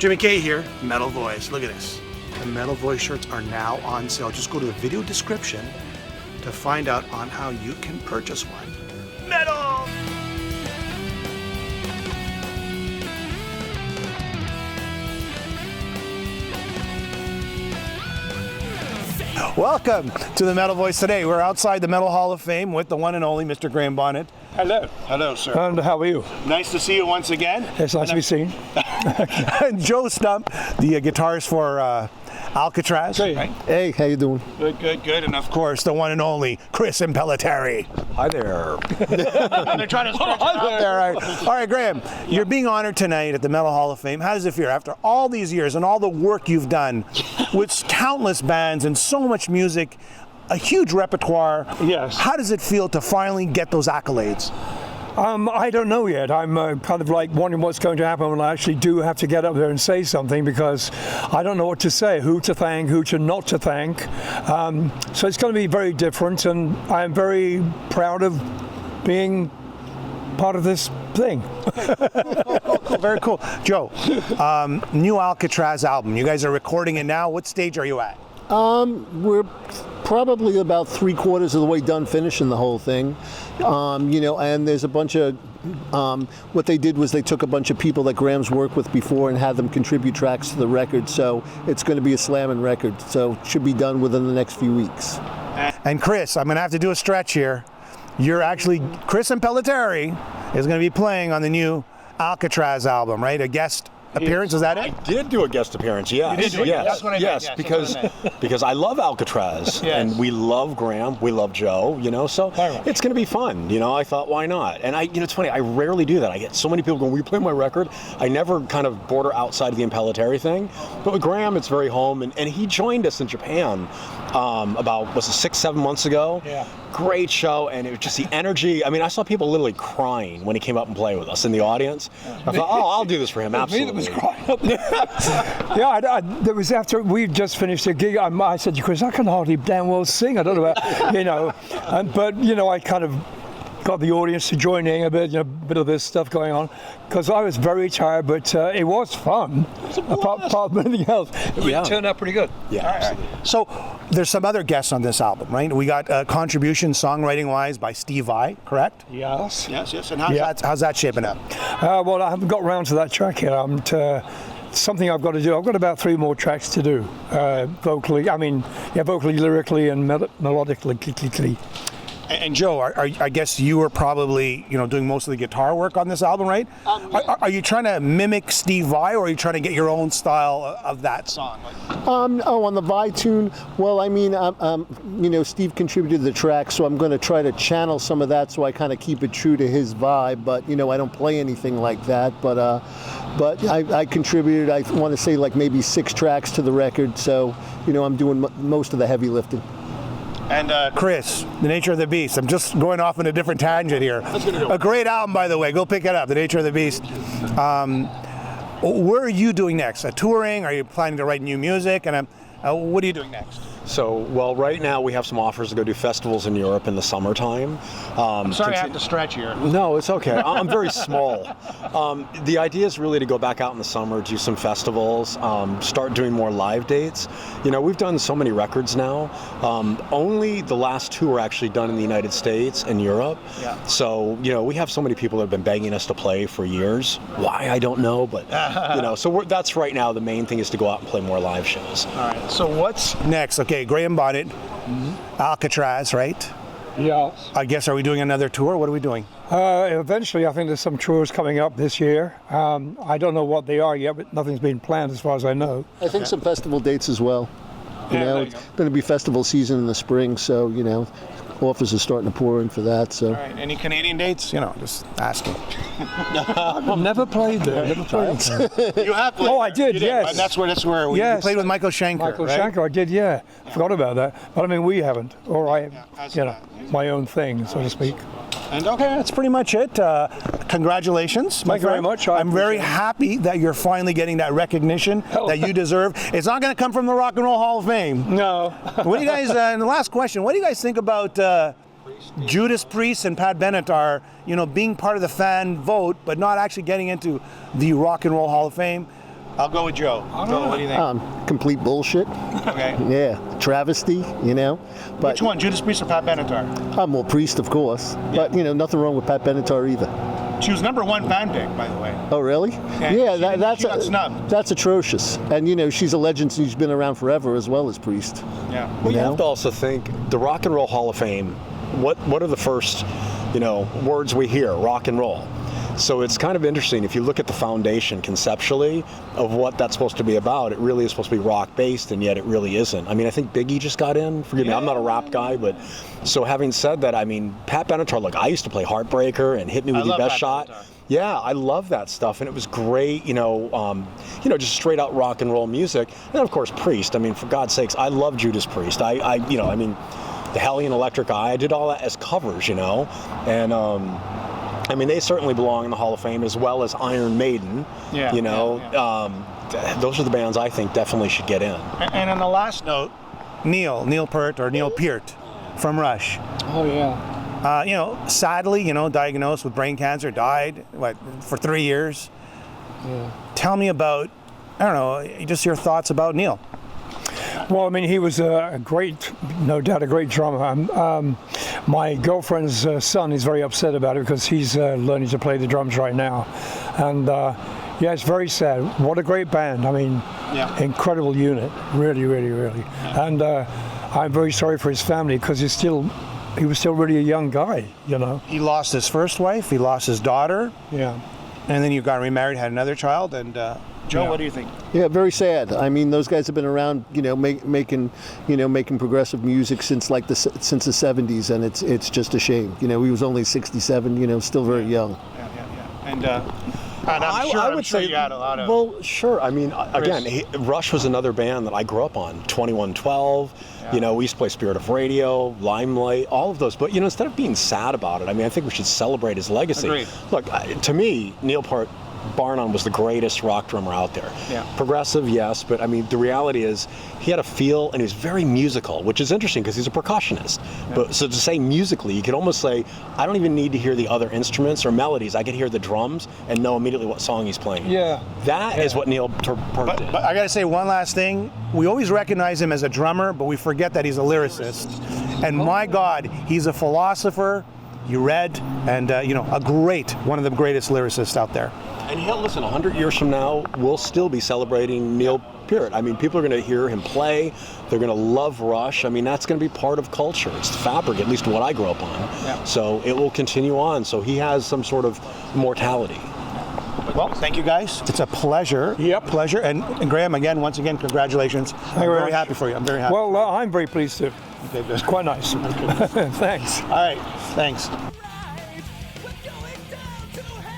Jimmy K here, Metal Voice. Look at this. The Metal Voice shirts are now on sale. Just go to the video description to find out on how you can purchase one. Metal! Welcome to the Metal Voice today. We're outside the Metal Hall of Fame with the one and only Mr. Graham Bonnet. Hello. Hello, sir. And how are you? Nice to see you once again. It's nice to be seen. And Joe Stump, the guitarist for Alcatraz. Hey. Right? Hey, how you doing? Good, good, good. And of course, the one and only Chris Impellitteri. Hi there. They're trying to stretch it out there. All right, Graham, you're being honored tonight at the Metal Hall of Fame. How does it feel after all these years and all the work you've done with countless bands and so much music, a huge repertoire? Yes. How does it feel to finally get those accolades? I don't know yet. I'm kind of like wondering what's going to happen when I actually do have to get up there and say something, because I don't know what to say, who to thank, who to not to thank. So it's going to be very different, and I'm very proud of being part of this thing. Cool, very cool. Joe, new Alcatraz album. You guys are recording it now. What stage are you at? We're probably about 3/4 of the way done finishing the whole thing. And there's a bunch of, what they did was they took a bunch of people that Graham's worked with before and had them contribute tracks to the record. So it's going to be a slamming record. So it should be done within the next few weeks. And Chris, I'm going to have to do a stretch here. You're actually, Chris Impellitteri is going to be playing on the new Alcatraz album, right? A guest appearance, is that it? I did do a guest appearance, yes. You did do it? Yes, That's what I meant, yes, yes, because that's what I because I love Alcatraz, Yes. and we love Graham, we love Joe, so it's going to be fun, I thought, why not? And it's funny, I rarely do that. I get so many people going, will you play my record? I never kind of border outside of the Impelliteri thing, but with Graham, it's very home, and he joined us in Japan about, 6-7 months ago? Yeah. Great show, and it was just the energy. I mean, I saw people literally crying when he came up and played with us in the audience. I thought, I'll do this for him, absolutely. Me that was crying up there. Yeah, there was after we just finished a gig. I said to Chris, I can hardly damn well sing. I don't know about, but I kind of got the audience to join in a bit, a bit of this stuff going on, because I was very tired, but it was fun. Apart from anything else, it turned out pretty good. Yeah, absolutely. So there's some other guests on this album, right? We got contribution songwriting-wise by Steve Vai, correct? Yes. Yes. And how's that shaping up? Well, I haven't got around to that track yet. Something I've got to do. I've got about 3 more tracks to do, vocally, lyrically, and melodically. And Joe, I guess you were probably, doing most of the guitar work on this album, right? Are you trying to mimic Steve Vai, or are you trying to get your own style of that song? On the Vai tune, well, I mean, Steve contributed the track, so I'm going to try to channel some of that, so I kind of keep it true to his vibe. But I don't play anything like that. But I contributed, I want to say, like maybe 6 tracks to the record. So I'm doing most of the heavy lifting. And Chris, The Nature of the Beast. I'm just going off on a different tangent here. A great album, by the way. Go pick it up, The Nature of the Beast. Where are you doing next? Touring? Are you planning to write new music? And what are you doing next? So, well, right now we have some offers to go do festivals in Europe in the summertime. I'm sorry I have to stretch here. No, it's okay. I'm very small. The idea is really to go back out in the summer, do some festivals, start doing more live dates. We've done so many records now. Only the last 2 are actually done in the United States and Europe. Yeah. So, we have so many people that have been begging us to play for years. Why, I don't know, but, so that's right now the main thing, is to go out and play more live shows. All right, so what's next? Okay, Graham Bonnet, Alcatraz, right? Yes. I guess, are we doing another tour? What are we doing? Eventually, I think there's some tours coming up this year. I don't know what they are yet, but nothing's been planned as far as I know. I think some festival dates as well. It's going to be festival season in the spring, so offers are starting to pour in for that. So. All right. Any Canadian dates? Just asking. I've never played there. You have played. Oh, I did. Yes. And that's where we played with Michael Schenker. Michael Schenker, I did. Yeah. Forgot about that. But I mean, we haven't. Or I, my own thing, so to speak. And okay, that's pretty much it. Congratulations. Thank you very much. I'm very happy that you're finally getting that recognition that you deserve. It's not going to come from the Rock and Roll Hall of Fame. No. What do you guys, and the last question, what do you guys think about Judas Priest and Pat Benatar, being part of the fan vote, but not actually getting into the Rock and Roll Hall of Fame? I'll go with Joe. Joe, what do you think? Complete bullshit. Okay. Yeah, travesty, you know. But Which one, Judas Priest or Pat Benatar? Well, Priest, of course. But, you know, nothing wrong with Pat Benatar either. She was #1 fan pick, by the way. Oh, really? Yeah, that's she got snubbed. That's atrocious. And, you know, she's a legend. She's been around forever as well as Priest. Yeah. Well, you know? have to also think the Rock and Roll Hall of Fame. What are the first, you know, words we hear? Rock and roll. So it's kind of interesting if you look at the foundation conceptually of what that's supposed to be about. It really is supposed to be rock based, and yet it really isn't. I mean, I think Biggie just got in. Forgive me, I'm not a rap guy, but so having said that, I mean, Pat Benatar. Look, I used to play Heartbreaker and Hit Me With Your Best Shot. Benatar. Yeah, I love that stuff, and it was great. You know, just straight out rock and roll music. And of course, Priest. I mean, for God's sakes, I love Judas Priest. I the Hellion Electric Eye. I did all that as covers, you know, and. I mean, they certainly belong in the Hall of Fame, as well as Iron Maiden. Yeah, you know, those are the bands I think definitely should get in. And on the last note, Neil Peart or Neil Peart from Rush. Oh, yeah. You know, sadly, you know, diagnosed with brain cancer, died, for 3 years. Yeah. Tell me about, I don't know, just your thoughts about Neil. Well, I mean, he was a great, no doubt, a great drummer. My girlfriend's son is very upset about it because he's learning to play the drums right now. And yeah, it's very sad. What a great band. I mean, incredible unit. Really, really, really. And I'm very sorry for his family because he was still really a young guy, you know. He lost his first wife, he lost his daughter, Yeah. and then you got remarried, had another child, and Joe, what do you think? Yeah, very sad. I mean, those guys have been around, you know, making progressive music since the 70s, and it's just a shame. You know, he was only 67. You know, still very young. Yeah. And I'm sure you had a lot of. Well, sure. I mean, again, Rush was another band that I grew up on. 2112. You know, we used to play Spirit of Radio, Limelight, all of those. But you know, instead of being sad about it, I mean, I think we should celebrate his legacy. Agreed. Look, to me, Neil Peart, bar none, was the greatest rock drummer out there. Yeah. Progressive, yes, but I mean, the reality is he had a feel, and he was very musical, which is interesting because he's a percussionist. Yeah. But so to say musically, you could almost say, I don't even need to hear the other instruments or melodies. I could hear the drums and know immediately what song he's playing. Yeah. That is what Neil Peart did. But I got to say one last thing. We always recognize him as a drummer, but we forget that he's a lyricist. And my God, he's a philosopher. You read, and one of the greatest lyricists out there. And listen, 100 years from now, we'll still be celebrating Neil Peart. I mean, people are going to hear him play. They're going to love Rush. I mean, that's going to be part of culture. It's the fabric, at least what I grew up on. Yeah. So it will continue on. So he has some sort of immortality. Well, thank you guys. It's a pleasure. Yep. Pleasure. And Graham, once again, congratulations. I'm very happy for you. I'm very happy. Well, I'm very pleased too. Okay, good. It's quite nice. Thanks. All right. Thanks. We're going down to hell.